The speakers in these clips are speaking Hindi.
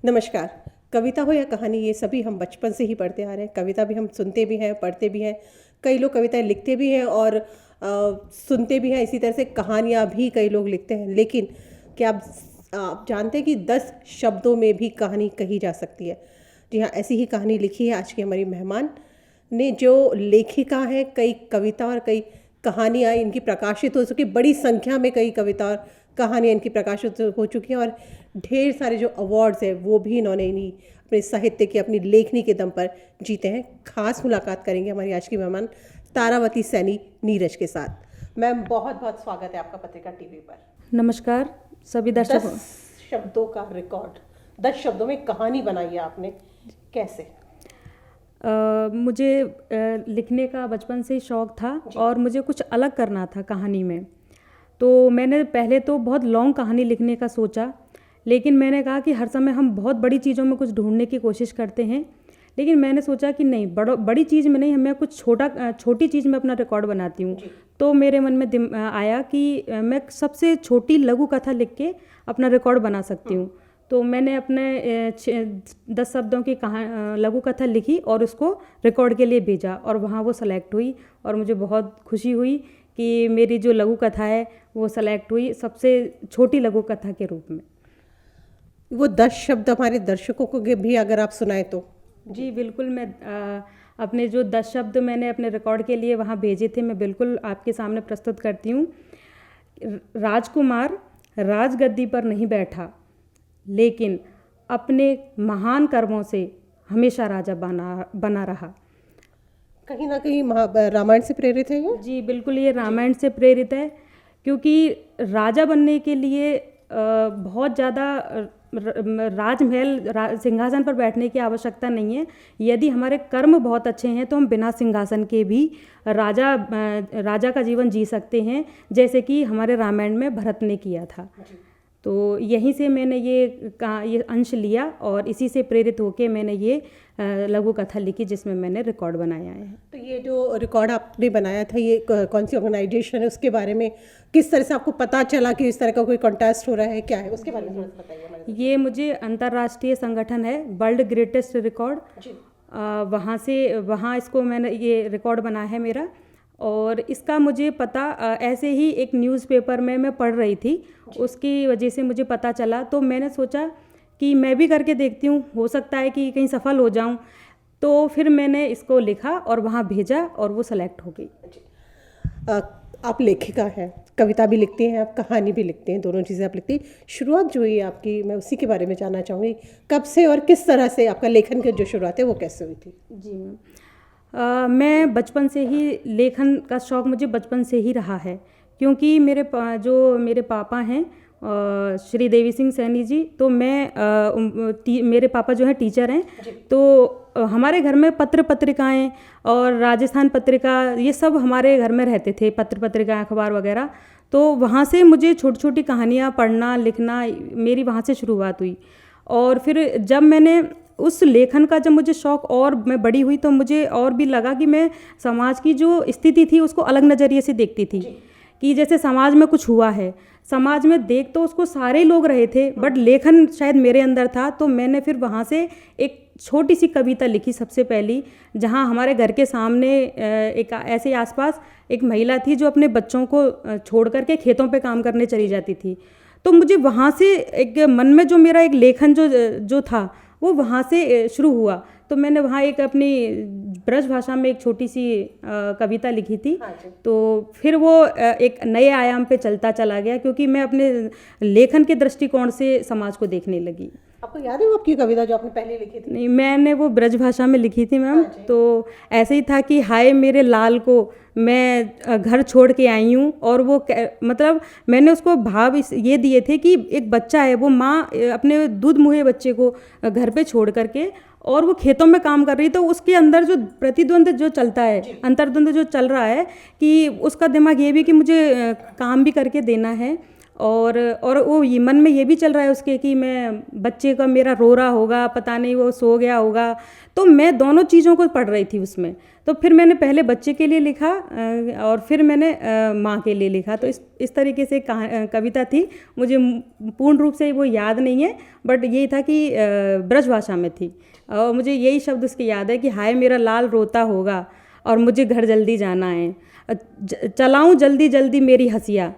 नमस्कार। कविता हो या कहानी, ये सभी हम बचपन से ही पढ़ते आ रहे हैं। कविता भी हम सुनते भी हैं, पढ़ते भी हैं। कई लोग कविताएं लिखते भी हैं और सुनते भी हैं। इसी तरह से कहानियाँ भी कई लोग लिखते हैं। लेकिन क्या आप जानते हैं कि 10 शब्दों में भी कहानी कही जा सकती है? जी हाँ, ऐसी ही कहानी लिखी है आज की हमारी मेहमान ने, जो लेखिका है। कई कविता और कई कहानियाँ इनकी प्रकाशित हो चुकी, बड़ी संख्या में कई कविता और कहानियाँ इनकी प्रकाशित हो चुकी हैं और ढेर सारे जो अवार्ड्स हैं वो भी इन्होंने इन्हीं अपने साहित्य की, अपनी लेखनी के दम पर जीते हैं। खास मुलाकात करेंगे हमारी आज की मेहमान तारावती सैनी नीरज के साथ। मैम, बहुत बहुत स्वागत है आपका पत्रिका टीवी पर। नमस्कार सभी दर्शकों। 10 शब्दों का रिकॉर्ड, 10 शब्दों में कहानी बनाई है आपने, कैसे? मुझे लिखने का बचपन से ही शौक़ था और मुझे कुछ अलग करना था कहानी में। तो मैंने पहले तो बहुत लॉन्ग कहानी लिखने का सोचा, लेकिन मैंने कहा कि हर समय हम बहुत बड़ी चीज़ों में कुछ ढूंढने की कोशिश करते हैं, लेकिन मैंने सोचा कि नहीं, बड़ी चीज़ में नहीं, मैं कुछ छोटी चीज़ में अपना रिकॉर्ड बनाती हूँ। तो मेरे मन में आया कि मैं सबसे छोटी लघु कथा लिख के अपना रिकॉर्ड बना सकती हूँ। तो मैंने अपने 10 शब्दों की लघु कथा लिखी और उसको रिकॉर्ड के लिए भेजा और वहाँ वो सेलेक्ट हुई और मुझे बहुत खुशी हुई कि मेरी जो लघु कथा है वो सेलेक्ट हुई सबसे छोटी लघु कथा के रूप में। वो 10 शब्द हमारे दर्शकों को भी अगर आप सुनाए तो। जी बिल्कुल, मैं अपने जो 10 शब्द मैंने अपने रिकॉर्ड के लिए वहाँ भेजे थे, मैं बिल्कुल आपके सामने प्रस्तुत करती हूँ। राजकुमार राजगद्दी पर नहीं बैठा, लेकिन अपने महान कर्मों से हमेशा राजा बना रहा। कहीं ना कहीं रामायण से प्रेरित है ये? जी बिल्कुल, ये रामायण से प्रेरित है, क्योंकि राजा बनने के लिए बहुत ज़्यादा राजमहल सिंहासन पर बैठने की आवश्यकता नहीं है। यदि हमारे कर्म बहुत अच्छे हैं तो हम बिना सिंहासन के भी राजा का जीवन जी सकते हैं, जैसे कि हमारे रामायण में भरत ने किया था। तो यहीं से मैंने ये अंश लिया और इसी से प्रेरित होकर मैंने ये लघु कथा लिखी जिसमें मैंने रिकॉर्ड बनाया है। तो ये जो रिकॉर्ड आपने बनाया था, ये कौन सी ऑर्गेनाइजेशन है, उसके बारे में किस तरह से आपको पता चला कि इस तरह का कोई कॉन्टेस्ट हो रहा है, क्या है उसके बारे में थोड़ा सा बताइए। ये मुझे अंतर्राष्ट्रीय संगठन है वर्ल्ड ग्रेटेस्ट रिकॉर्ड, वहाँ इसको मैंने ये रिकॉर्ड बना है मेरा। और इसका मुझे पता ऐसे ही एक न्यूज़पेपर में मैं पढ़ रही थी, उसकी वजह से मुझे पता चला। तो मैंने सोचा कि मैं भी करके देखती हूँ, हो सकता है कि कहीं सफल हो जाऊँ। तो फिर मैंने इसको लिखा और वहाँ भेजा और वो सेलेक्ट हो गई। आप लेखिका हैं, कविता भी लिखती हैं, आप कहानी भी लिखते हैं, दोनों चीज़ें आप लिखती हैं। शुरुआत जो हुई आपकी, मैं उसी के बारे में जानना चाहूँगी। कब से और किस तरह से आपका लेखन की जो शुरुआत है वो कैसे हुई थी? जी मैम, मैं बचपन से ही लेखन का शौक़ मुझे बचपन से ही रहा है, क्योंकि जो मेरे पापा हैं श्री देवी सिंह सैनी जी, तो मेरे पापा जो हैं टीचर हैं, तो हमारे घर में पत्र पत्रिकाएं और राजस्थान पत्रिका ये सब हमारे घर में रहते थे, पत्र पत्रिकाएं अखबार वगैरह। तो वहाँ से मुझे छोटी छोटी कहानियाँ पढ़ना लिखना मेरी वहाँ से शुरुआत हुई। और फिर जब मैंने उस लेखन का जब मुझे शौक़ और मैं बड़ी हुई, तो मुझे और भी लगा कि मैं समाज की जो स्थिति थी उसको अलग नज़रिए से देखती थी। कि जैसे समाज में कुछ हुआ है, समाज में देख तो उसको सारे लोग रहे थे, बट लेखन शायद मेरे अंदर था। तो मैंने फिर वहाँ से एक छोटी सी कविता लिखी सबसे पहली, जहाँ हमारे घर के सामने एक ऐसे आसपास एक महिला थी जो अपने बच्चों को छोड़ करके खेतों पे काम करने चली जाती थी। तो मुझे वहाँ से एक मन में जो मेरा एक लेखन जो था वो वहाँ से शुरू हुआ। तो मैंने वहाँ एक अपनी ब्रज भाषा में एक छोटी सी कविता लिखी थी। तो फिर वो एक नए आयाम पे चलता चला गया, क्योंकि मैं अपने लेखन के दृष्टिकोण से समाज को देखने लगी। आपको याद है वो आपकी कविता जो आपने पहले लिखी थी? नहीं, मैंने वो ब्रज भाषा में लिखी थी मैम। तो ऐसे ही था कि हाय मेरे लाल को मैं घर छोड़ के आई हूँ, और वो मतलब मैंने उसको भाव ये दिए थे कि एक बच्चा है, वो माँ अपने दूध मुहे बच्चे को घर पे छोड़ करके और वो खेतों में काम कर रही, तो उसके अंदर जो प्रतिद्वंद जो चलता है, अंतर्द्वंद जो चल रहा है, कि उसका दिमाग ये भी कि मुझे काम भी करके देना है और वो ये मन में ये भी चल रहा है उसके कि मैं बच्चे का मेरा रो रहा होगा, पता नहीं वो सो गया होगा। तो मैं दोनों चीज़ों को पढ़ रही थी उसमें। तो फिर मैंने पहले बच्चे के लिए लिखा और फिर मैंने माँ के लिए लिखा। तो इस तरीके से कविता थी। मुझे पूर्ण रूप से वो याद नहीं है, बट ये था कि ब्रज भाषा में थी और मुझे यही शब्द उसके याद है कि हाय मेरा लाल रोता होगा और मुझे घर जल्दी जाना है, चलाऊं जल्दी जल्दी मेरी हंसिया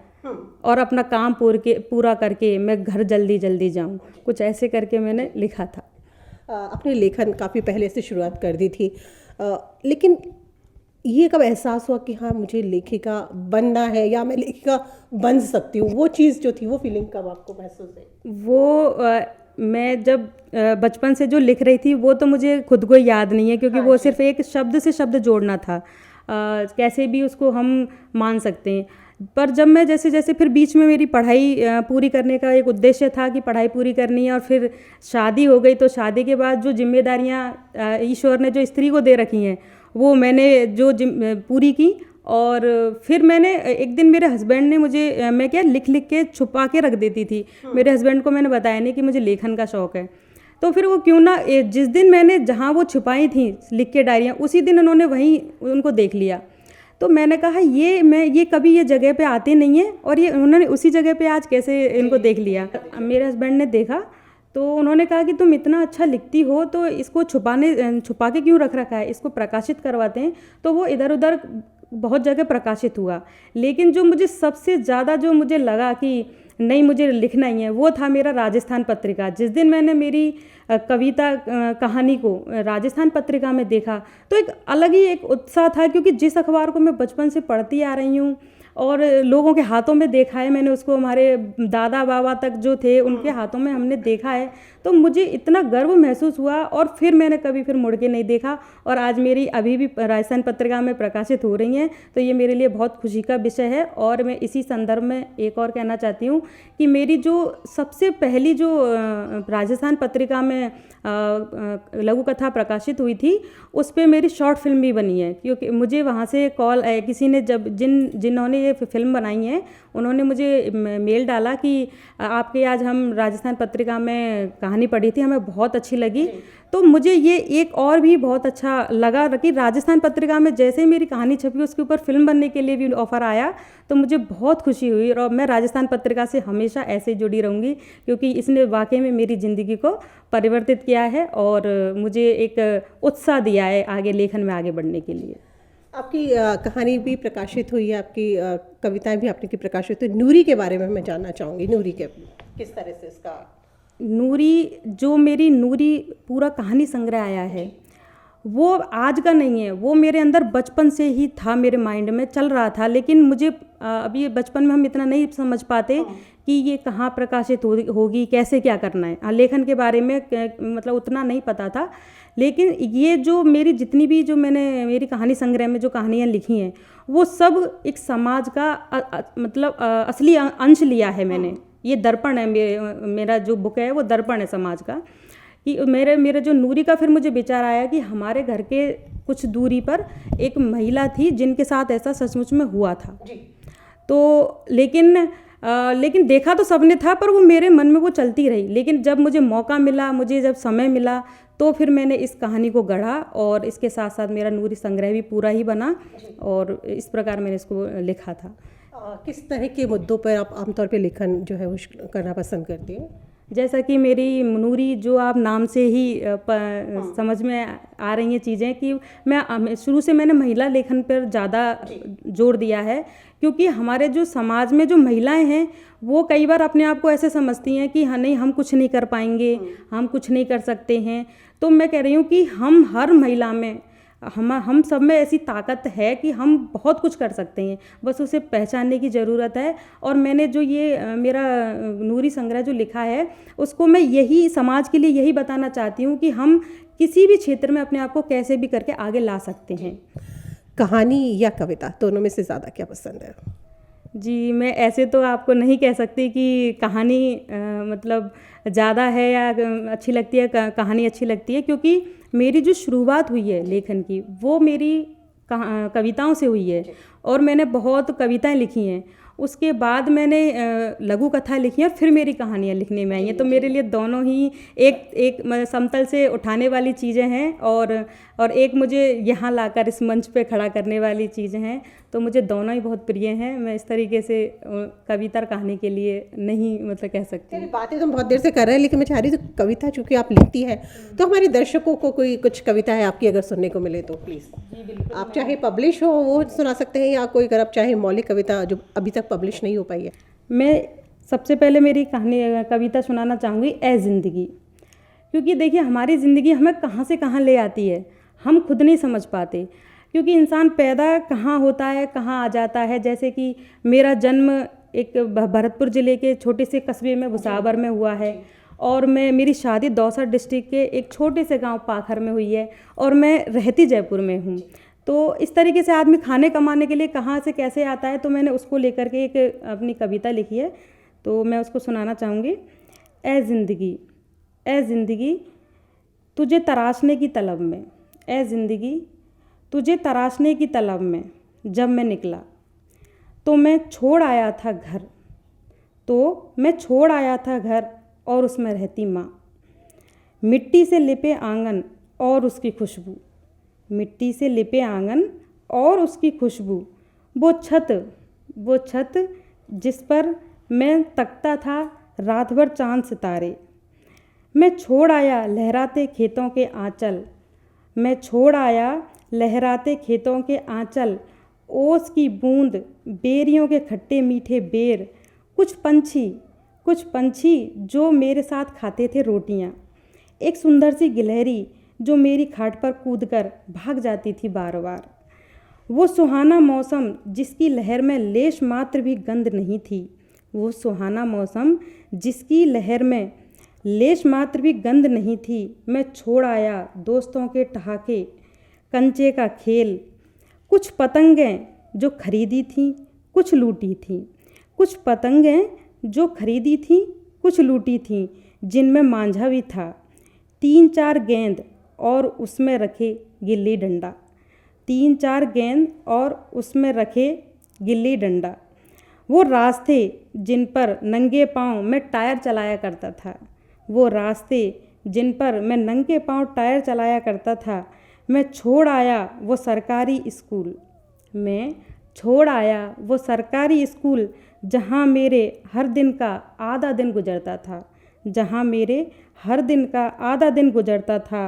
और अपना काम पूरा करके मैं घर जल्दी जल्दी जाऊं। कुछ ऐसे करके मैंने लिखा था। अपने लेखन काफ़ी पहले से शुरुआत कर दी थी, लेकिन ये कब एहसास हुआ कि हाँ मुझे लेखिका बनना है या मैं लेखिका बन सकती हूँ? वो चीज़ जो थी, वो फीलिंग कब आपको महसूस हुई? मैं जब बचपन से जो लिख रही थी वो तो मुझे खुद को याद नहीं है, क्योंकि वो सिर्फ एक शब्द से शब्द जोड़ना था। कैसे भी उसको हम मान सकते हैं। पर जब मैं जैसे जैसे फिर बीच में मेरी पढ़ाई पूरी करने का एक उद्देश्य था कि पढ़ाई पूरी करनी है, और फिर शादी हो गई। तो शादी के बाद जो जिम्मेदारियां ईश्वर ने जो स्त्री को दे रखी हैं वो मैंने जो पूरी की। और फिर मैंने एक दिन मेरे हस्बैंड ने मुझे, मैं क्या लिख लिख के छुपा के रख देती थी। मेरे हस्बैंड को मैंने बताया नहीं कि मुझे लेखन का शौक़ है। तो फिर वो क्यों ना, जिस दिन मैंने जहाँ वो छुपाई थी लिख के डायरियाँ, उसी दिन उन्होंने वहीं उनको देख लिया। तो मैंने कहा ये कभी ये जगह पे आते नहीं है, और ये उन्होंने उसी जगह पे आज कैसे इनको देख लिया। मेरे हस्बैंड ने देखा तो उन्होंने कहा कि तुम इतना अच्छा लिखती हो तो इसको छुपा के क्यों रखा है, इसको प्रकाशित करवाते हैं। तो वो इधर उधर बहुत जगह प्रकाशित हुआ। लेकिन जो मुझे सबसे ज़्यादा जो मुझे लगा कि नहीं मुझे लिखना ही है, वो था मेरा राजस्थान पत्रिका। जिस दिन मैंने मेरी कविता कहानी को राजस्थान पत्रिका में देखा तो एक अलग ही एक उत्साह था, क्योंकि जिस अखबार को मैं बचपन से पढ़ती आ रही हूँ और लोगों के हाथों में देखा है मैंने उसको, हमारे दादा बाबा तक जो थे उनके हाथों में हमने देखा है, तो मुझे इतना गर्व महसूस हुआ। और फिर मैंने कभी फिर मुड़ के नहीं देखा, और आज मेरी अभी भी राजस्थान पत्रिका में प्रकाशित हो रही हैं। तो ये मेरे लिए बहुत खुशी का विषय है। और मैं इसी संदर्भ में एक और कहना चाहती हूँ कि मेरी जो सबसे पहली जो राजस्थान पत्रिका में लघु कथा प्रकाशित हुई थी, उस पर मेरी शॉर्ट फिल्म भी बनी है। क्योंकि मुझे वहाँ से कॉल किसी ने, जब जिन्होंने ये फिल्म बनाई है उन्होंने मुझे मेल डाला कि आपके आज हम राजस्थान पत्रिका में कहानी पढ़ी थी, हमें बहुत अच्छी लगी। तो मुझे ये एक और भी बहुत अच्छा लगा कि राजस्थान पत्रिका में जैसे ही मेरी कहानी छपी उसके ऊपर फिल्म बनने के लिए भी ऑफ़र आया, तो मुझे बहुत खुशी हुई। और मैं राजस्थान पत्रिका से हमेशा ऐसे जुड़ी रहूँगी, क्योंकि इसने वाकई में मेरी ज़िंदगी को परिवर्तित किया है और मुझे एक उत्साह दिया है आगे लेखन में आगे बढ़ने के लिए। आपकी कहानी भी प्रकाशित हुई है, आपकी कविताएं भी आपने की प्रकाशित हुई। नूरी के बारे में मैं जानना चाहूँगी, नूरी के किस तरह से इसका नूरी पूरा कहानी संग्रह आया है, वो आज का नहीं है, वो मेरे अंदर बचपन से ही था, मेरे माइंड में चल रहा था। लेकिन मुझे अभी बचपन में हम इतना नहीं समझ पाते कि ये कहाँ प्रकाशित होगी, कैसे क्या करना है। लेखन के बारे में मतलब उतना नहीं पता था। लेकिन ये जो मेरी जितनी भी जो मैंने मेरी कहानी संग्रह में जो कहानियाँ लिखी हैं, वो सब एक समाज का मतलब असली अंश लिया है मैंने। ये दर्पण है, मेरा जो बुक है वो दर्पण है समाज का। कि मेरे जो नूरी का फिर मुझे विचार आया कि हमारे घर के कुछ दूरी पर एक महिला थी जिनके साथ ऐसा सचमुच में हुआ था। तो लेकिन देखा तो सबने था, पर वो मेरे मन में वो चलती रही। लेकिन जब मुझे मौका मिला, मुझे जब समय मिला, तो फिर मैंने इस कहानी को गढ़ा और इसके साथ साथ मेरा नूरी संग्रह भी पूरा ही बना और इस प्रकार मैंने इसको लिखा था। किस तरह के मुद्दों पर आप आमतौर पे लेखन जो है वो करना पसंद करती हैं? जैसा कि मेरी नूरी, जो आप नाम से ही समझ में आ रही हैं चीज़ें, कि मैं शुरू से मैंने महिला लेखन पर ज़्यादा जोर दिया है। क्योंकि हमारे जो समाज में जो महिलाएं हैं वो कई बार अपने आप को ऐसे समझती हैं कि हाँ नहीं, हम कुछ नहीं कर पाएंगे, हम कुछ नहीं कर सकते हैं। तो मैं कह रही हूँ कि हम हर महिला में, हम सब में ऐसी ताकत है कि हम बहुत कुछ कर सकते हैं, बस उसे पहचानने की ज़रूरत है। और मैंने जो ये मेरा नूरी संग्रह जो लिखा है, उसको मैं यही समाज के लिए यही बताना चाहती हूँ कि हम किसी भी क्षेत्र में अपने आप को कैसे भी करके आगे ला सकते हैं। कहानी या कविता, दोनों में से ज़्यादा क्या पसंद है? जी, मैं ऐसे तो आपको नहीं कह सकती कि कहानी मतलब ज़्यादा है या अच्छी लगती है, कहानी अच्छी लगती है। क्योंकि मेरी जो शुरुआत हुई है लेखन की, वो मेरी कविताओं से हुई है और मैंने बहुत कविताएं लिखी हैं। उसके बाद मैंने लघु कथा लिखी है और फिर मेरी कहानियाँ लिखने में आई हैं। तो मेरे लिए दोनों ही एक मतलब समतल से उठाने वाली चीज़ें हैं और एक मुझे यहाँ लाकर इस मंच पे खड़ा करने वाली चीज़ें हैं। तो मुझे दोनों ही बहुत प्रिय हैं। मैं इस तरीके से कविता और कहानी के लिए नहीं मतलब कह सकती। बातें तो हम बहुत देर से कर रहे हैं, लेकिन मैं चाह रही थी कविता चूँकि आप लिखती हैं तो हमारे दर्शकों को कोई कुछ कविता है आपकी अगर सुनने को मिले तो प्लीज़। आप चाहे पब्लिश हो वो सुना सकते हैं, या कोई अगर आप चाहे मौलिक कविता जो अभी तक पब्लिश नहीं हो पाई है। मैं सबसे पहले मेरी कविता सुनाना चाहूँगी, ए ज़िंदगी। क्योंकि देखिए हमारी ज़िंदगी हमें कहाँ से कहाँ ले आती है, हम खुद नहीं समझ पाते। क्योंकि इंसान पैदा कहाँ होता है, कहाँ आ जाता है। जैसे कि मेरा जन्म एक भरतपुर ज़िले के छोटे से कस्बे में भुसावर में हुआ है, और मेरी शादी दौसा डिस्ट्रिक्ट के एक छोटे से गांव पाखर में हुई है, और मैं रहती जयपुर में हूँ। तो इस तरीके से आदमी खाने कमाने के लिए कहाँ से कैसे आता है, तो मैंने उसको लेकर के एक अपनी कविता लिखी है, तो मैं उसको सुनाना चाहूँगी। ए ज़िंदगी, ए ज़िंदगी तुझे तराशने की तलब में, ए ज़िंदगी तुझे तराशने की तलब में जब मैं निकला तो मैं छोड़ आया था घर, तो मैं छोड़ आया था घर और उसमें रहती माँ। मिट्टी से लिपे आंगन और उसकी खुशबू, मिट्टी से लिपे आंगन और उसकी खुशबू, वो छत जिस पर मैं तकता था रात भर चांद सितारे। मैं छोड़ आया लहराते खेतों के आंचल, मैं छोड़ आया लहराते खेतों के आंचल, ओस की बूंद, बेरियों के खट्टे मीठे बेर, कुछ पंछी जो मेरे साथ खाते थे रोटियां, एक सुंदर सी गिलहरी जो मेरी खाट पर कूदकर भाग जाती थी बार बार। वो सुहाना मौसम जिसकी लहर में लेश मात्र भी गंध नहीं थी, वो सुहाना मौसम जिसकी लहर में लेश मात्र भी गंध नहीं थी। मैं छोड़ आया दोस्तों के ठहाके, कंचे का खेल, कुछ पतंगें जो खरीदी थीं कुछ लूटी थीं, कुछ पतंगें जो खरीदी थीं कुछ लूटी थीं, जिनमें मांझा भी था, 3-4 गेंद और उसमें रखे गिल्ली डंडा, 3-4 गेंद और उसमें रखे गिल्ली डंडा। वो रास्ते जिन पर नंगे पांव मैं टायर चलाया करता था, वो रास्ते जिन पर मैं नंगे पांव टायर चलाया करता था। मैं छोड़ आया वो सरकारी स्कूल, मैं छोड़ आया वो सरकारी स्कूल जहाँ मेरे हर दिन का आधा दिन गुजरता था, जहाँ मेरे हर दिन का आधा दिन गुजरता था।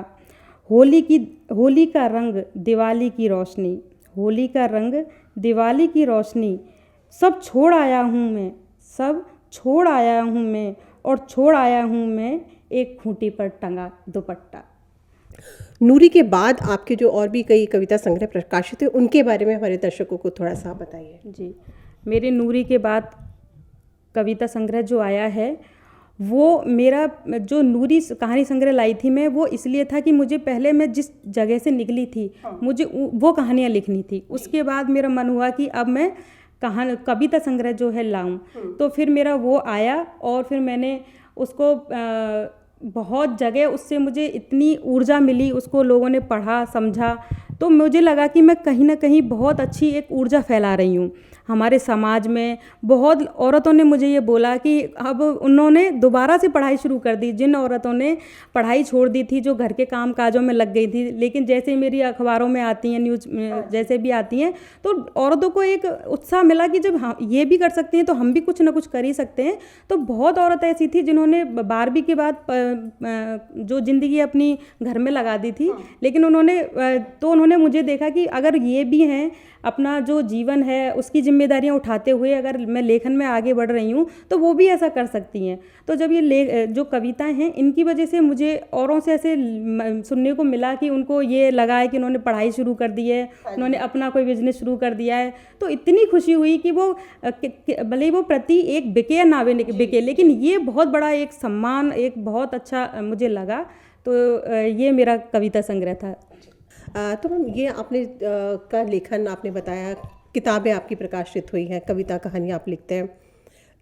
होली का रंग दिवाली की रोशनी, होली का रंग दिवाली की रोशनी, सब छोड़ आया हूँ मैं, सब छोड़ आया हूँ मैं, और छोड़ आया हूँ मैं एक खूंटी पर टंगा दुपट्टा। नूरी के बाद आपके जो और भी कई कविता संग्रह प्रकाशित हुए उनके बारे में हमारे दर्शकों को थोड़ा सा बताइए। जी, मेरे नूरी के बाद कविता संग्रह जो आया है वो मेरा जो नूरी कहानी संग्रह लाई थी मैं, वो इसलिए था कि मुझे पहले मैं जिस जगह से निकली थी मुझे वो कहानियाँ लिखनी थी। उसके बाद मेरा मन हुआ कि अब मैं कविता संग्रह जो है लाऊं, तो फिर मेरा वो आया और फिर मैंने उसको बहुत जगह उससे मुझे इतनी ऊर्जा मिली, उसको लोगों ने पढ़ा समझा, तो मुझे लगा कि मैं कहीं ना कहीं बहुत अच्छी एक ऊर्जा फैला रही हूँ हमारे समाज में। बहुत औरतों ने मुझे ये बोला कि अब उन्होंने दोबारा से पढ़ाई शुरू कर दी, जिन औरतों ने पढ़ाई छोड़ दी थी, जो घर के काम काजों में लग गई थी, लेकिन जैसे मेरी अखबारों में आती हैं, न्यूज़ जैसे भी आती हैं, तो औरतों को एक उत्साह मिला कि जब हम ये भी कर सकते हैं तो हम भी कुछ ना कुछ कर ही सकते हैं। तो बहुत औरत ऐसी थी जिन्होंने 12वीं के बाद जो ज़िंदगी अपनी घर में लगा दी थी, लेकिन उन्होंने मुझे देखा कि अगर ये भी हैं, अपना जो जीवन है उसकी जिम्मेदारियां उठाते हुए अगर मैं लेखन में आगे बढ़ रही हूँ तो वो भी ऐसा कर सकती हैं। तो जब ये जो कविताएं हैं इनकी वजह से मुझे औरों से ऐसे सुनने को मिला कि उनको ये लगा है कि उन्होंने पढ़ाई शुरू कर दी है, उन्होंने अपना कोई बिजनेस शुरू कर दिया है, तो इतनी खुशी हुई कि वो भले ही वो प्रति एक बिके या ना बिके, लेकिन ये बहुत बड़ा एक सम्मान, एक बहुत अच्छा मुझे लगा। तो ये मेरा कविता संग्रह था। तो मैम ये आपने का लेखन आपने बताया, किताबें आपकी प्रकाशित हुई हैं, कविता कहानियाँ आप लिखते हैं।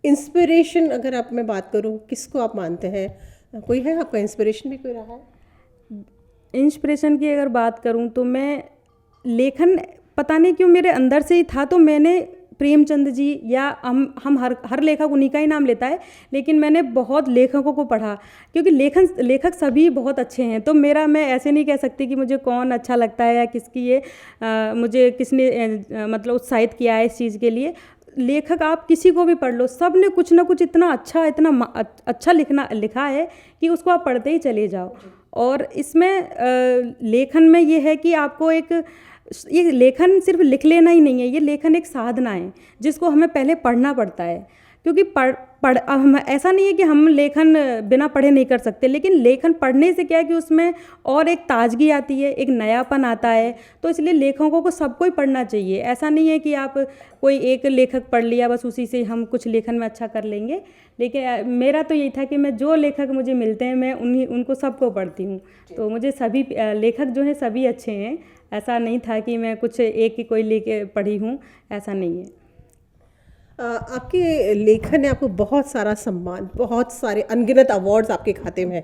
इंस्पिरेशन अगर आप मैं बात करूँ, किसको आप मानते हैं, कोई है आपका इंस्पिरेशन भी कोई रहा है? इंस्पिरेशन की अगर बात करूँ तो मैं लेखन पता नहीं क्यों मेरे अंदर से ही था, तो मैंने प्रेमचंद जी या हम हर लेखक उन्हीं का ही नाम लेता है, लेकिन मैंने बहुत लेखकों को पढ़ा क्योंकि लेखक सभी बहुत अच्छे हैं। तो मैं ऐसे नहीं कह सकती कि मुझे कौन अच्छा लगता है या किसकी ये मुझे किसने मतलब उत्साहित किया है इस चीज़ के लिए। लेखक आप किसी को भी पढ़ लो, सब ने कुछ ना कुछ इतना अच्छा लिखा है कि उसको आप पढ़ते ही चले जाओ। और इसमें लेखन में ये है कि आपको ये लेखन सिर्फ लिख लेना ही नहीं है, ये लेखन एक साधना है जिसको हमें पहले पढ़ना पड़ता है। क्योंकि ऐसा नहीं है कि हम लेखन बिना पढ़े नहीं कर सकते, लेकिन लेखन पढ़ने से क्या है कि उसमें और एक ताजगी आती है, एक नयापन आता है। तो इसलिए लेखकों को सबको ही पढ़ना चाहिए। ऐसा नहीं है कि आप कोई एक लेखक पढ़ लिया बस उसी से हम कुछ लेखन में अच्छा कर लेंगे। लेकिन मेरा तो यही था कि मैं जो लेखक मुझे मिलते हैं मैं उनको सबको पढ़ती हूँ। तो मुझे सभी लेखक जो हैं सभी अच्छे हैं। ऐसा नहीं था कि मैं कुछ एक ही कोई लेके पढ़ी हूँ, ऐसा नहीं है। आपके लेखन ने आपको बहुत सारा सम्मान, बहुत सारे अनगिनत अवार्ड्स आपके खाते में है।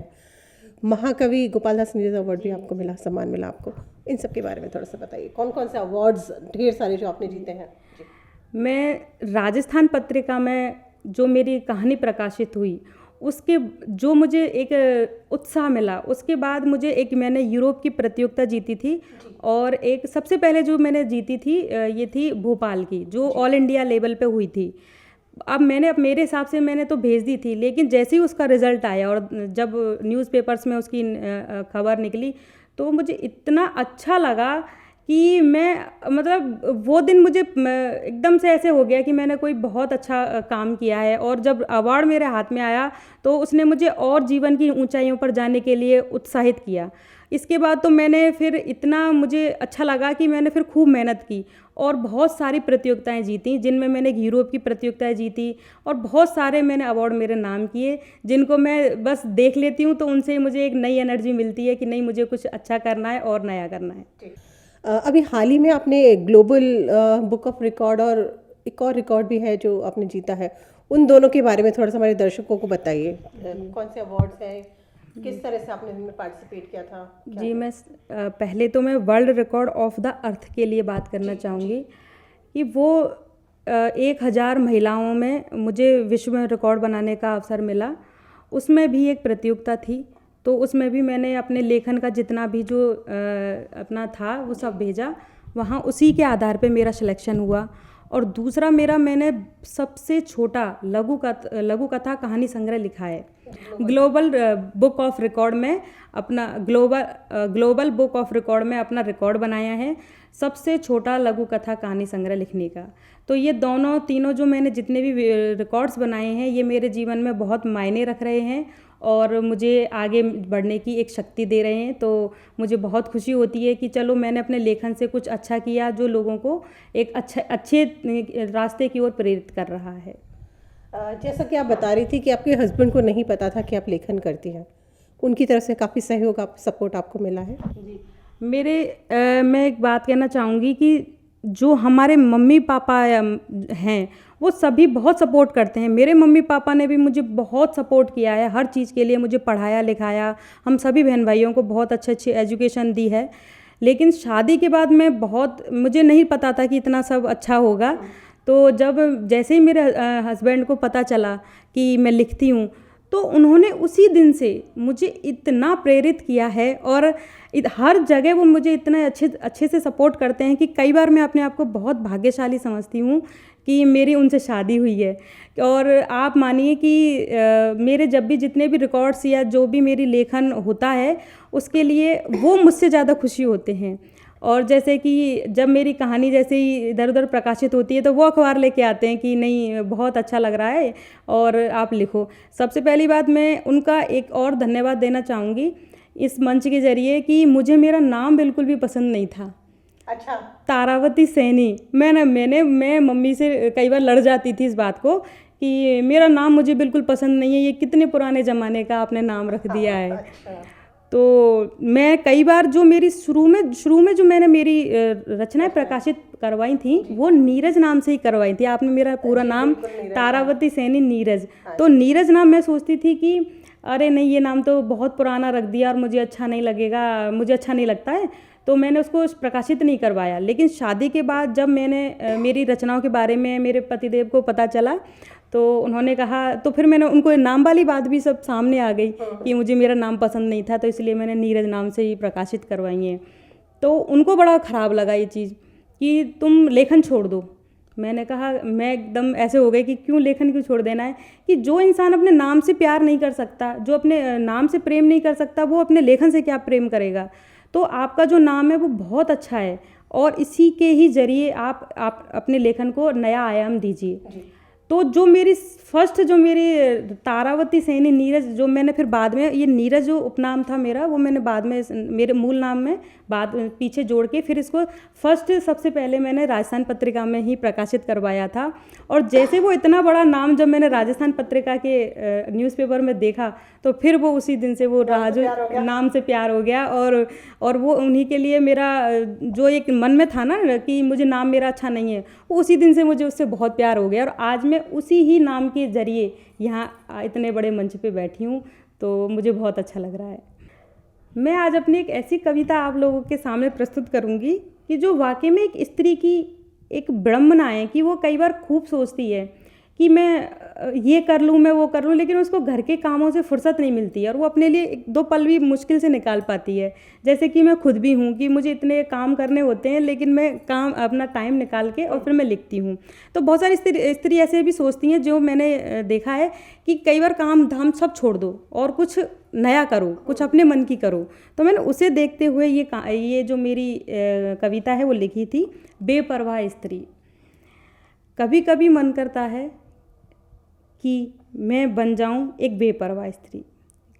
महाकवि गोपाल दास नीरज अवार्ड भी आपको मिला, सम्मान मिला आपको। इन सब के बारे में थोड़ा सा बताइए, कौन कौन से अवार्ड्स ढेर सारे जो आपने जीते हैं। मैं राजस्थान पत्रिका में जो मेरी कहानी प्रकाशित हुई उसके जो मुझे एक उत्साह मिला, उसके बाद मैंने यूरोप की प्रतियोगिता जीती थी। और एक सबसे पहले जो मैंने जीती थी ये थी भोपाल की, जो ऑल इंडिया लेवल पे हुई थी। अब मेरे हिसाब से मैंने तो भेज दी थी, लेकिन जैसे ही उसका रिज़ल्ट आया और जब न्यूज़पेपर्स में उसकी खबर निकली तो मुझे इतना अच्छा लगा कि मतलब वो दिन मुझे एकदम से ऐसे हो गया कि मैंने कोई बहुत अच्छा काम किया है। और जब अवार्ड मेरे हाथ में आया तो उसने मुझे और जीवन की ऊंचाइयों पर जाने के लिए उत्साहित किया। इसके बाद तो मैंने फिर इतना मुझे अच्छा लगा कि मैंने फिर खूब मेहनत की और बहुत सारी प्रतियोगिताएं जीती, जिनमें मैंने यूरोप की प्रतियोगिताएं जीती और बहुत सारे मैंने अवार्ड मेरे नाम किए, जिनको मैं बस देख लेती हूँ तो उनसे मुझे एक नई एनर्जी मिलती है कि नहीं, मुझे कुछ अच्छा करना है और नया करना है। अभी हाल ही में आपने ग्लोबल बुक ऑफ रिकॉर्ड और एक और रिकॉर्ड भी है जो आपने जीता है, उन दोनों के बारे में थोड़ा सा हमारे दर्शकों को बताइए। कौन से अवार्ड्स हैं, किस तरह से आपने इनमें पार्टिसिपेट किया था? जी, मैं पहले तो मैं world record of the earth के लिए बात करना चाहूँगी कि वो 1000 महिलाओं में मुझे विश्व में रिकॉर्ड बनाने का अवसर मिला। उसमें भी एक प्रतियोगिता थी, तो उसमें भी मैंने अपने लेखन का जितना भी जो अपना था वो सब भेजा वहाँ, उसी के आधार पे मेरा सिलेक्शन हुआ। और दूसरा मैंने सबसे छोटा लघु कथा कहानी संग्रह लिखा है ग्लोबल बुक ऑफ रिकॉर्ड में, अपना ग्लोबल बुक ऑफ रिकॉर्ड में अपना रिकॉर्ड बनाया है सबसे छोटा लघु कथा कहानी संग्रह लिखने का। तो ये तीनों जो मैंने जितने भी रिकॉर्ड्स बनाए हैं ये मेरे जीवन में बहुत मायने रख रहे हैं और मुझे आगे बढ़ने की एक शक्ति दे रहे हैं। तो मुझे बहुत खुशी होती है कि चलो मैंने अपने लेखन से कुछ अच्छा किया जो लोगों को एक अच्छे रास्ते की ओर प्रेरित कर रहा है। जैसा कि आप बता रही थी कि आपके हस्बैंड को नहीं पता था कि आप लेखन करती हैं, उनकी तरफ से काफ़ी सहयोग सपोर्ट आपको मिला है? जी, मैं एक बात कहना चाहूँगी कि जो हमारे मम्मी पापा हैं वो सभी बहुत सपोर्ट करते हैं। मेरे मम्मी पापा ने भी मुझे बहुत सपोर्ट किया है हर चीज़ के लिए, मुझे पढ़ाया लिखाया, हम सभी बहन भाइयों को बहुत अच्छी एजुकेशन दी है। लेकिन शादी के बाद मुझे नहीं पता था कि इतना सब अच्छा होगा। तो जैसे ही मेरे हस्बैंड को पता चला कि मैं लिखती हूँ तो उन्होंने उसी दिन से मुझे इतना प्रेरित किया है और हर जगह वो मुझे इतना अच्छे से सपोर्ट करते हैं कि कई बार मैं अपने आप को बहुत भाग्यशाली समझती हूँ कि मेरी उनसे शादी हुई है। और आप मानिए कि मेरे जब भी जितने भी रिकॉर्ड्स या जो भी मेरी लेखन होता है उसके लिए वो मुझसे ज़्यादा खुशी होते हैं। और जैसे कि जब मेरी कहानी जैसे ही इधर उधर प्रकाशित होती है तो वो अखबार लेके आते हैं कि नहीं बहुत अच्छा लग रहा है और आप लिखो। सबसे पहली बात मैं उनका एक और धन्यवाद देना चाहूँगी इस मंच के ज़रिए कि मुझे मेरा नाम बिल्कुल भी पसंद नहीं था। अच्छा, तारावती सैनी। मैं मम्मी से कई बार लड़ जाती थी इस बात को कि मेरा नाम मुझे बिल्कुल पसंद नहीं है, ये कितने पुराने ज़माने का आपने नाम रख दिया है। अच्छा। तो मैं कई बार जो मेरी शुरू में जो मैंने मेरी रचनाएं प्रकाशित करवाई थी वो नीरज नाम से ही करवाई थी। आपने मेरा पूरा नाम तारावती सैनी नीरज, तो नीरज नाम मैं सोचती थी कि अरे नहीं, ये नाम तो बहुत पुराना रख दिया और मुझे अच्छा नहीं लगेगा, मुझे अच्छा नहीं लगता है, तो मैंने उसको प्रकाशित नहीं करवाया। लेकिन शादी के बाद जब मैंने मेरी रचनाओं के बारे में मेरे पतिदेव को पता चला, तो उन्होंने कहा, तो फिर मैंने उनको नाम वाली बात भी सब सामने आ गई कि मुझे मेरा नाम पसंद नहीं था, तो इसलिए मैंने नीरज नाम से ही प्रकाशित करवाई है। तो उनको बड़ा ख़राब लगा ये चीज़ कि तुम लेखन छोड़ दो। मैंने कहा, मैं एकदम ऐसे हो गई कि क्यों लेखन क्यों छोड़ देना है, कि जो इंसान अपने नाम से प्यार नहीं कर सकता, जो अपने नाम से प्रेम नहीं कर सकता, वो अपने लेखन से क्या प्रेम करेगा। तो आपका जो नाम है वो बहुत अच्छा है और इसी के ही जरिए आप अपने लेखन को नया आयाम दीजिए। तो जो मेरी फर्स्ट जो मेरी तारावती सैनी नीरज, जो मैंने फिर बाद में ये नीरज जो उपनाम था मेरा, वो मैंने बाद में मेरे मूल नाम में बाद पीछे जोड़ के फिर इसको फर्स्ट सबसे पहले मैंने राजस्थान पत्रिका में ही प्रकाशित करवाया था। और जैसे वो इतना बड़ा नाम जब मैंने राजस्थान पत्रिका के न्यूज़पेपर में देखा, तो फिर वो उसी दिन से वो राजू नाम से प्यार हो गया। और वो उन्हीं के लिए मेरा जो एक मन में था ना कि मुझे नाम मेरा अच्छा नहीं है, वो उसी दिन से मुझे उससे बहुत प्यार हो गया। और आज मैं उसी ही नाम के जरिए यहाँ इतने बड़े मंच पे बैठी हूँ, तो मुझे बहुत अच्छा लग रहा है। मैं आज अपनी एक ऐसी कविता आप लोगों के सामने प्रस्तुत करूँगी कि जो वाकई में एक स्त्री की एक विडंबना है कि वो कई बार खूब सोचती है कि मैं ये कर लूँ, मैं वो कर लूँ, लेकिन उसको घर के कामों से फुर्सत नहीं मिलती है और वो अपने लिए एक दो पल भी मुश्किल से निकाल पाती है। जैसे कि मैं खुद भी हूँ कि मुझे इतने काम करने होते हैं, लेकिन मैं काम अपना टाइम निकाल के और फिर मैं लिखती हूँ। तो बहुत सारी स्त्री ऐसे भी सोचती हैं, जो मैंने देखा है कि कई बार काम धाम सब छोड़ दो और कुछ नया करो, कुछ अपने मन की करो। तो मैंने उसे देखते हुए ये जो मेरी कविता है वो लिखी थी, बेपरवाह स्त्री। कभी कभी मन करता है कि मैं बन जाऊं एक बेपरवाह स्त्री।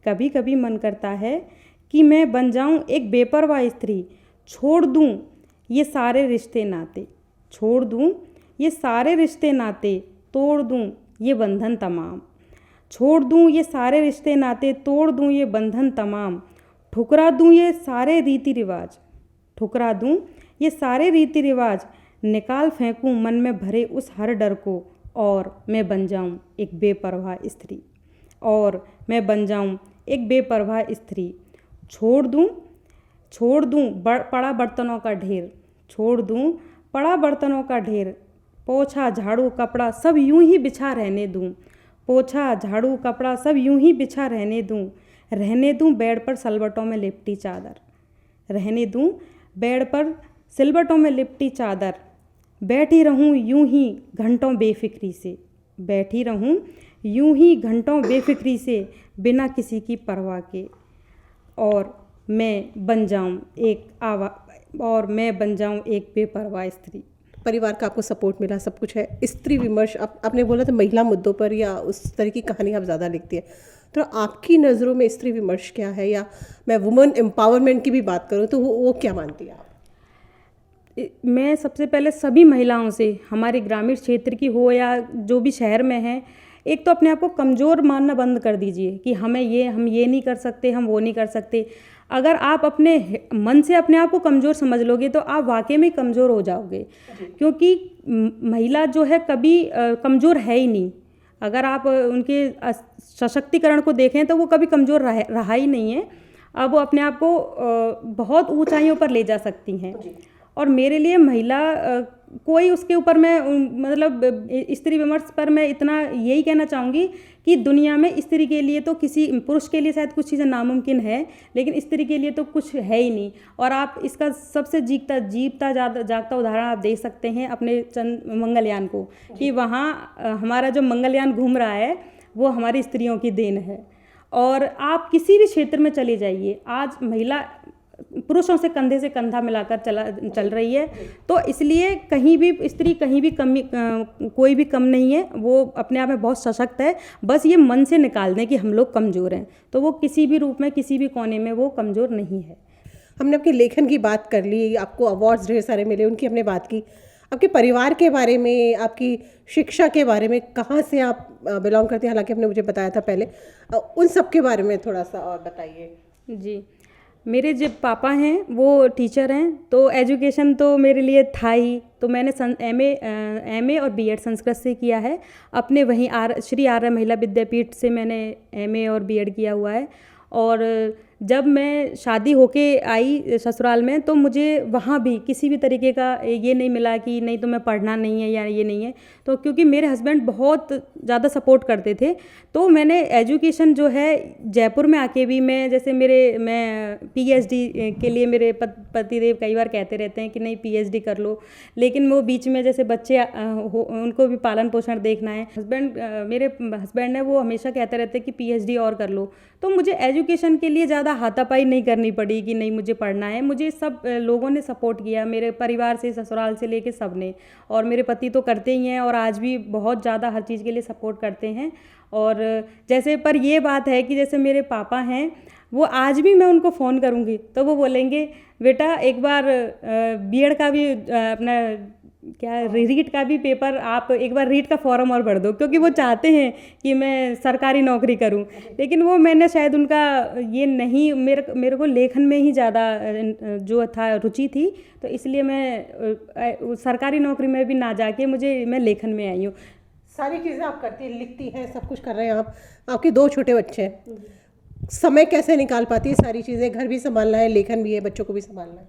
कभी कभी मन करता है कि मैं बन जाऊं एक बेपरवाह स्त्री। छोड़ दूं ये सारे रिश्ते नाते, छोड़ दूं ये सारे रिश्ते नाते, तोड़ दूं ये बंधन तमाम। छोड़ दूं ये सारे रिश्ते नाते, तोड़ दूं ये बंधन तमाम। ठुकरा दूं ये सारे रीति रिवाज, ठुकरा दूं ये सारे रीति रिवाज। निकाल फेंकूं मन में भरे उस हर डर को, और मैं बन जाऊं एक बेपरवाह स्त्री, और मैं बन जाऊं एक बेपरवाह स्त्री। छोड़ दूं पड़ा बर्तनों का ढेर, छोड़ दूं पड़ा बर्तनों का ढेर। पोछा झाड़ू कपड़ा सब यूं ही बिछा रहने दूं, पोछा झाड़ू कपड़ा सब यूं ही बिछा रहने दूं बेड पर सलवटों में लिपटी चादर, रहने दूं बेड पर सिलवटों में लिपटी चादर। बैठी रहूं यूं ही घंटों बेफिक्री से, बैठी रहूं यूं ही घंटों बेफिक्री से, बिना किसी की परवाह के, और मैं बन जाऊं एक बेपरवाह स्त्री। परिवार का आपको सपोर्ट मिला, सब कुछ है। स्त्री विमर्श, आपने बोला था महिला मुद्दों पर या उस तरह की कहानी आप ज़्यादा लिखती है, तो आपकी नज़रों में स्त्री विमर्श क्या है, या मैं वुमेन एम्पावरमेंट की भी बात करूँ तो वो क्या मानती है आप? मैं सबसे पहले सभी महिलाओं से, हमारे ग्रामीण क्षेत्र की हो या जो भी शहर में है, एक तो अपने आप को कमज़ोर मानना बंद कर दीजिए कि हम ये नहीं कर सकते, हम वो नहीं कर सकते। अगर आप अपने मन से अपने आप को कमज़ोर समझ लोगे तो आप वाकई में कमज़ोर हो जाओगे, क्योंकि महिला जो है कभी कमज़ोर है ही नहीं। अगर आप उनके सशक्तिकरण को देखें तो वो कभी कमज़ोर रहा ही नहीं है। अब वो अपने आप को बहुत ऊंचाइयों पर ले जा सकती हैं। और मेरे लिए महिला कोई उसके ऊपर मैं मतलब स्त्री विमर्श पर मैं इतना यही कहना चाहूँगी कि दुनिया में स्त्री के लिए तो किसी पुरुष के लिए शायद कुछ चीज़ें नामुमकिन है, लेकिन स्त्री के लिए तो कुछ है ही नहीं। और आप इसका सबसे जीता जागता उदाहरण आप देख सकते हैं अपने मंगलयान को, कि वहाँ हमारा जो मंगलयान घूम रहा है वो हमारी स्त्रियों की देन है। और आप किसी भी क्षेत्र में चले जाइए, आज महिला पुरुषों से कंधे से कंधा मिलाकर चल रही है। तो इसलिए कहीं भी स्त्री कहीं भी कोई भी कम नहीं है, वो अपने आप में बहुत सशक्त है। बस ये मन से निकाल दें कि हम लोग कमज़ोर हैं, तो वो किसी भी रूप में किसी भी कोने में वो कमज़ोर नहीं है। हमने अपने लेखन की बात कर ली, आपको अवार्ड्स ढेर सारे मिले, उनकी हमने बात की। आपके परिवार के बारे में, आपकी शिक्षा के बारे में, कहाँ से आप बिलोंग करते हैं, हालांकि आपने मुझे बताया था पहले, उन सब के बारे में थोड़ा सा और बताइए। जी, मेरे जो पापा हैं वो टीचर हैं, तो एजुकेशन तो मेरे लिए था ही। तो मैंने एमए और बीएड संस्कृत से किया है। अपने वहीं श्री आर्य महिला विद्यापीठ से मैंने एमए और बीएड किया हुआ है। और जब मैं शादी होके आई ससुराल में, तो मुझे वहाँ भी किसी भी तरीके का ये नहीं मिला कि नहीं तुम्हें पढ़ना नहीं है या ये नहीं है। तो क्योंकि मेरे हस्बैंड बहुत ज़्यादा सपोर्ट करते थे, तो मैंने एजुकेशन जो है जयपुर में आके भी मैं पीएचडी के लिए मेरे पतिदेव कई बार कहते रहते हैं कि नहीं पीएचडी कर लो, लेकिन वो बीच में जैसे बच्चे उनको भी पालन पोषण देखना है। मेरे हस्बैंड है वो हमेशा कहते रहते हैं कि पीएचडी और कर लो। तो मुझे एजुकेशन के लिए ज़्यादा हाथापाई नहीं करनी पड़ी कि नहीं मुझे पढ़ना है। मुझे सब लोगों ने सपोर्ट किया, मेरे परिवार से, ससुराल से लेके सब ने। और मेरे पति तो करते ही हैं और आज भी बहुत ज़्यादा हर चीज़ के लिए सपोर्ट करते हैं। और जैसे पर ये बात है कि जैसे मेरे पापा हैं, वो आज भी मैं उनको फ़ोन करूँगी तो वो बोलेंगे बेटा एक बार बीएड का भी अपना रीट का भी पेपर आप एक बार रीट का फॉर्म और भर दो, क्योंकि वो चाहते हैं कि मैं सरकारी नौकरी करूं। लेकिन वो मैंने शायद उनका ये नहीं, मेरे को लेखन में ही ज़्यादा जो था रुचि थी, तो इसलिए मैं सरकारी नौकरी में भी ना जाके मैं लेखन में आई हूँ। सारी चीज़ें आप करती हैं, लिखती हैं, सब कुछ कर रहे हैं आप। आपके 2 छोटे बच्चे हैं, समय कैसे निकाल पाती है सारी चीज़ें? घर भी संभालना है, लेखन भी है, बच्चों को भी संभालना है।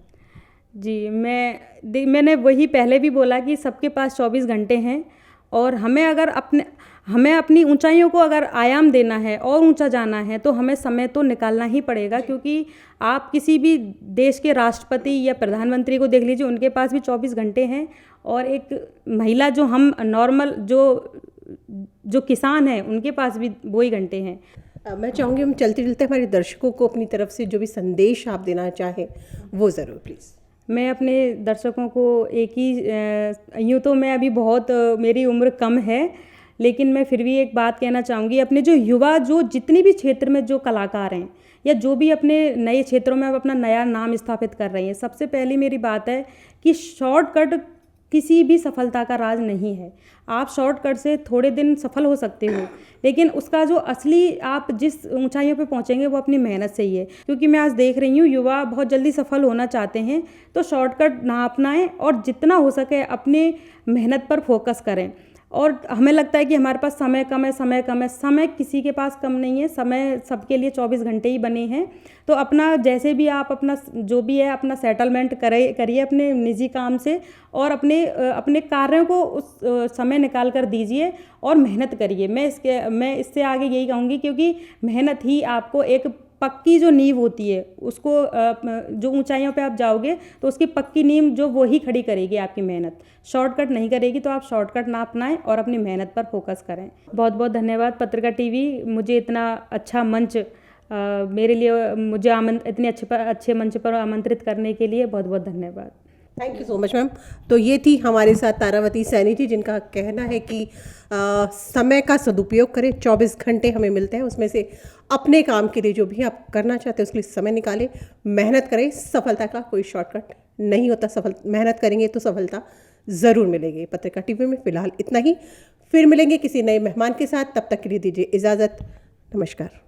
जी, मैंने वही पहले भी बोला कि सबके पास 24 घंटे हैं, और हमें अपनी ऊंचाइयों को अगर आयाम देना है और ऊंचा जाना है तो हमें समय तो निकालना ही पड़ेगा। क्योंकि आप किसी भी देश के राष्ट्रपति या प्रधानमंत्री को देख लीजिए, उनके पास भी 24 घंटे हैं। और एक महिला जो हम नॉर्मल जो किसान हैं, उनके पास भी वही घंटे हैं। मैं चाहूँगी हम चलते चलते हमारे दर्शकों को अपनी तरफ से जो भी संदेश आप देना चाहें वो ज़रूर प्लीज़। मैं अपने दर्शकों को एक ही यूँ तो मैं अभी बहुत मेरी उम्र कम है, लेकिन मैं फिर भी एक बात कहना चाहूँगी। अपने जो युवा जो जितने भी क्षेत्र में जो कलाकार हैं या जो भी अपने नए क्षेत्रों में अपना नया नाम स्थापित कर रहे हैं, सबसे पहली मेरी बात है कि शॉर्टकट किसी भी सफलता का राज नहीं है। आप शॉर्टकट से थोड़े दिन सफल हो सकते हो, लेकिन उसका जो असली आप जिस ऊंचाइयों पे पहुंचेंगे वो अपनी मेहनत से ही है। क्योंकि मैं आज देख रही हूँ युवा बहुत जल्दी सफल होना चाहते हैं, तो शॉर्टकट ना अपनाएं और जितना हो सके अपने मेहनत पर फोकस करें। और हमें लगता है कि हमारे पास समय कम है, समय किसी के पास कम नहीं है। समय सबके लिए 24 घंटे ही बने हैं। तो अपना जैसे भी आप अपना जो भी है अपना सेटलमेंट करिए अपने निजी काम से, और अपने कार्यों को उस समय निकाल कर दीजिए और मेहनत करिए। मैं इससे आगे यही कहूँगी, क्योंकि मेहनत ही आपको एक पक्की जो नींव होती है, उसको जो ऊंचाइयों पे आप जाओगे तो उसकी पक्की नींव जो वो ही खड़ी करेगी आपकी मेहनत, शॉर्टकट नहीं करेगी। तो आप शॉर्टकट ना अपनाएं और अपनी मेहनत पर फोकस करें। बहुत बहुत धन्यवाद पत्रिका टीवी, मुझे इतना अच्छा मंच मेरे लिए मुझे इतने अच्छे मंच पर आमंत्रित करने के लिए बहुत बहुत धन्यवाद। Thank you so much ma'am. तो ये थी हमारे साथ तारावती सैनी जी, जिनका कहना है कि समय का सदुपयोग करें। 24 घंटे हमें मिलते हैं, उसमें से अपने काम के लिए जो भी आप करना चाहते हैं उसके लिए समय निकालें, मेहनत करें। सफलता का कोई शॉर्टकट नहीं होता, मेहनत करेंगे तो सफलता ज़रूर मिलेगी। पत्रिका टीवी में फ़िलहाल इतना ही, फिर मिलेंगे किसी नए मेहमान के साथ। तब तक के लिए दीजिए इजाज़त। नमस्कार।